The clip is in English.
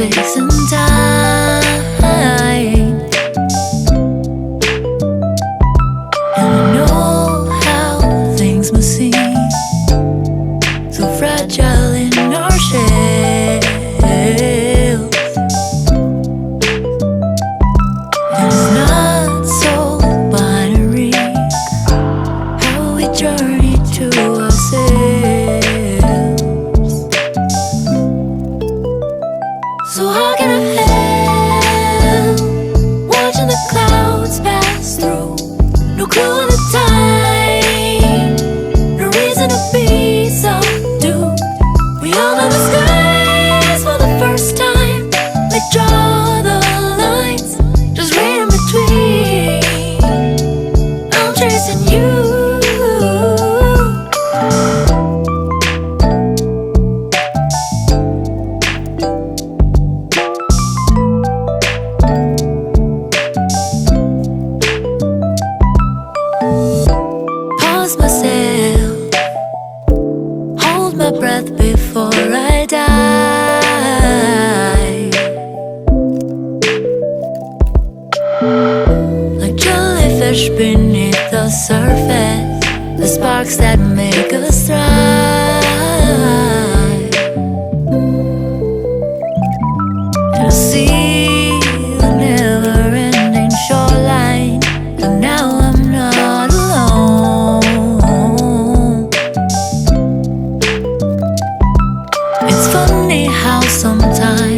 space and time. And I know how things must seem so fragile in our shells. And it's not so binary how we journey to ourselves. So how can I help watching the clouds pass through? No clue of the time, no reason to be subdued. We all know the skies for the first time. They draw the lines, just read in between. I'm chasing you. Pause myself, hold my breath before I die. Like jellyfish beneath the surface, the sparks that make us thrive. And I see the never-ending shoreline, and now I'm not alone. It's funny how sometimes